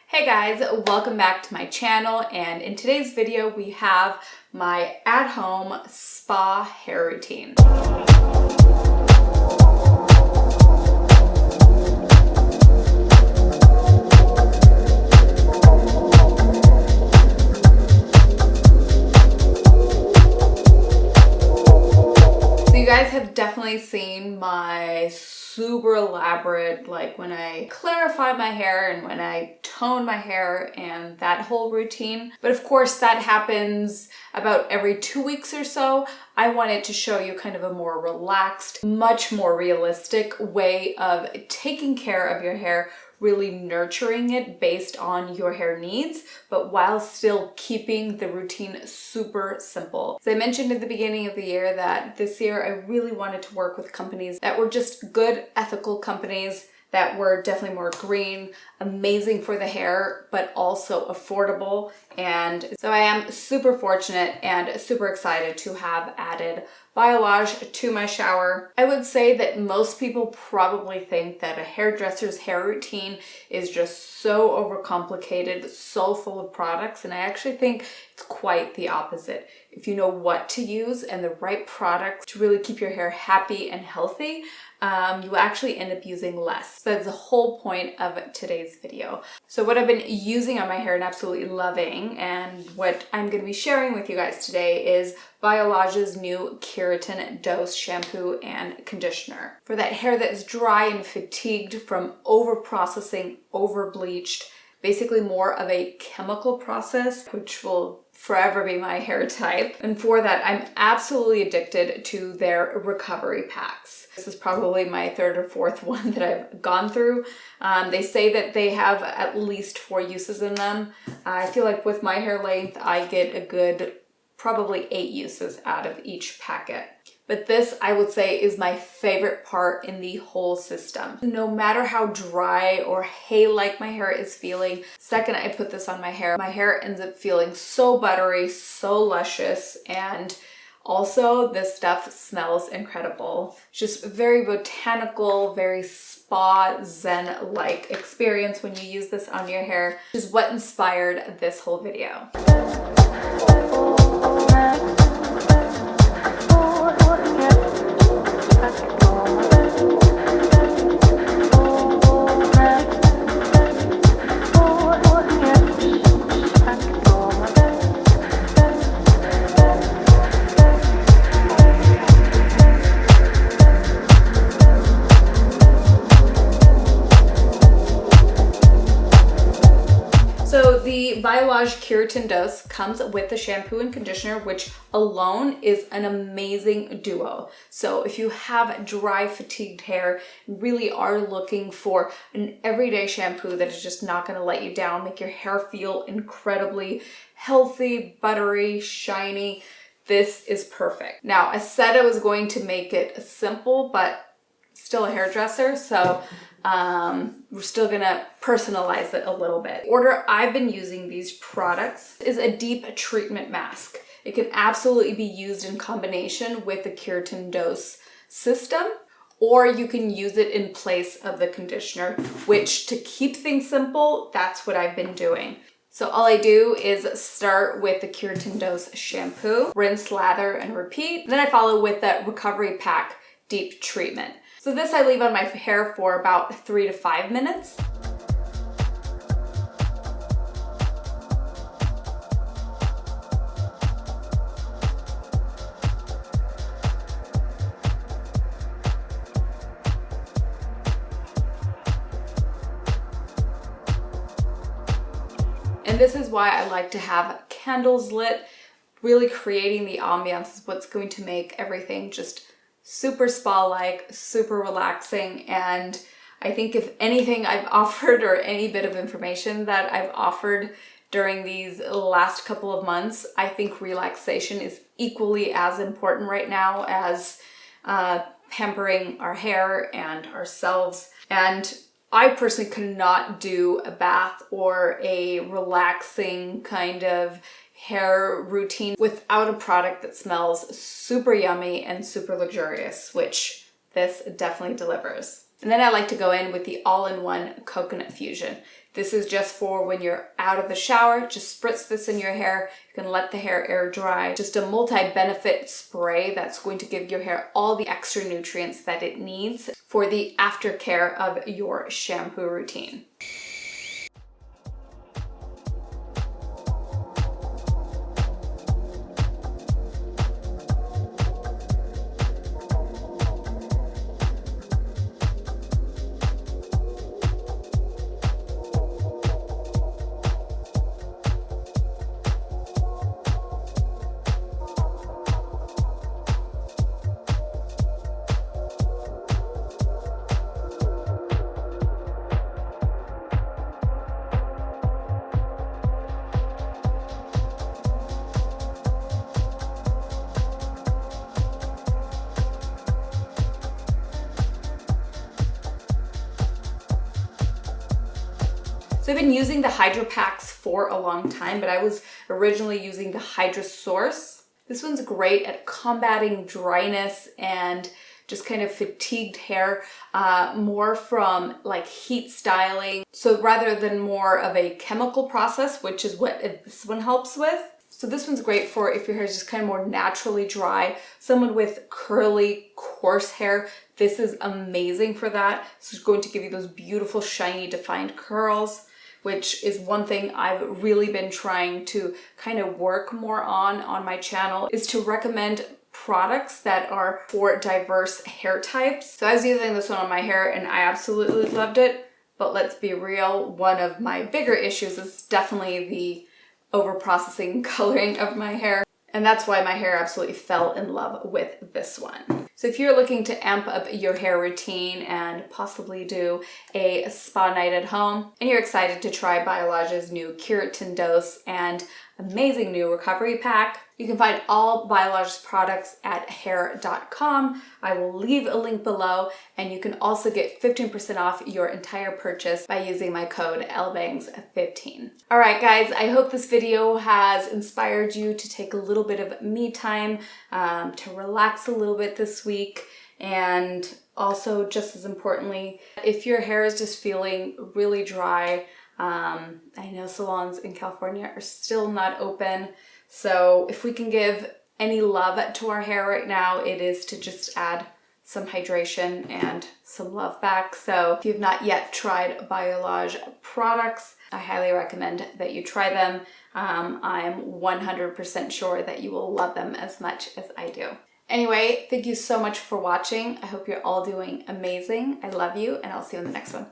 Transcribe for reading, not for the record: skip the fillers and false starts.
Hey guys, welcome back to my channel, and in today's video we have my at-home spa hair routine. So you guys have definitely seen my super elaborate, like when I clarify my hair and when I tone my hair and that whole routine. But of course that happens about every 2 weeks or so. I wanted to show you kind of a more relaxed, much more realistic way of taking care of your hair, really nurturing it based on your hair needs, but while still keeping the routine super simple. As I mentioned at the beginning of the year that this year I really wanted to work with companies that were just good, ethical companies that were definitely more green, amazing for the hair, but also affordable. And so I am super fortunate and super excited to have added biolage to my shower. I would say that most people probably think that a hairdresser's hair routine is just so overcomplicated, so full of products, and I actually think it's quite the opposite. If you know what to use and the right products to really keep your hair happy and healthy, you actually end up using less. So that's the whole point of today's video. So what I've been using on my hair and absolutely loving, and what I'm going to be sharing with you guys today, is Biolage's new Keratin Dose shampoo and conditioner. For that hair that is dry and fatigued from over-processing, over-bleached, basically more of a chemical process, which will forever be my hair type. And for that, I'm absolutely addicted to their recovery packs. This is probably my third or fourth one that I've gone through. They say that they have at least 4 uses in them. I feel like with my hair length, I get a good probably 8 uses out of each packet. But this, I would say, is my favorite part in the whole system. No matter how dry or hay-like my hair is feeling, second I put this on my hair ends up feeling so buttery, so luscious, and also this stuff smells incredible. It's just very botanical, very spa zen-like experience when you use this on your hair, which is what inspired this whole video. So the Biolage Keratin Dose comes with the shampoo and conditioner, which alone is an amazing duo. So if you have dry, fatigued hair, really are looking for an everyday shampoo that is just not going to let you down, make your hair feel incredibly healthy, buttery, shiny, this is perfect. Now, I said I was going to make it simple, but still a hairdresser, so we're still gonna personalize it a little bit. The order I've been using these products is a deep treatment mask. It can absolutely be used in combination with the Keratin Dose system, or you can use it in place of the conditioner, which, to keep things simple, that's what I've been doing. So all I do is start with the Keratin Dose shampoo, rinse, lather, and repeat. And then I follow with the recovery pack deep treatment. So this I leave on my hair for about 3 to 5 minutes. And this is why I like to have candles lit. Really creating the ambiance is what's going to make everything just super spa-like, super relaxing, and I think if anything I've offered, or any bit of information that I've offered during these last couple of months, I think relaxation is equally as important right now as pampering our hair and ourselves. And I personally could not do a bath or a relaxing kind of hair routine without a product that smells super yummy and super luxurious, which this definitely delivers. And then I like to go in with the all-in-one coconut fusion. This is just for when you're out of the shower. Just spritz this in your hair. You can let the hair air dry. Just a multi-benefit spray that's going to give your hair all the extra nutrients that it needs for the aftercare of your shampoo routine. So I've been using the Hydro Packs for a long time, but I was originally using the Hydro Source. This one's great at combating dryness and just kind of fatigued hair, more from like heat styling. So rather than more of a chemical process, which is what this one helps with. So this one's great for if your hair is just kind of more naturally dry, someone with curly, coarse hair. This is amazing for that. So it's going to give you those beautiful, shiny, defined curls, which is one thing I've really been trying to kind of work more on my channel, is to recommend products that are for diverse hair types. So I was using this one on my hair and I absolutely loved it, but let's be real, one of my bigger issues is definitely the over-processing coloring of my hair. And that's why my hair absolutely fell in love with this one. So if you're looking to amp up your hair routine and possibly do a spa night at home, and you're excited to try Biolage's new Keratin Dose and amazing new recovery pack, you can find all Biolage's products at hair.com. I will leave a link below, and you can also get 15% off your entire purchase by using my code Ellebangs15. All right, guys, I hope this video has inspired you to take a little bit of me time, to relax a little bit this week. And also, just as importantly, if your hair is just feeling really dry, I know salons in California are still not open. So if we can give any love to our hair right now, it is to just add some hydration and some love back. So if you've not yet tried Biolage products, I highly recommend that you try them. I'm 100% sure that you will love them as much as I do. Anyway, thank you so much for watching. I hope you're all doing amazing. I love you, and I'll see you in the next one.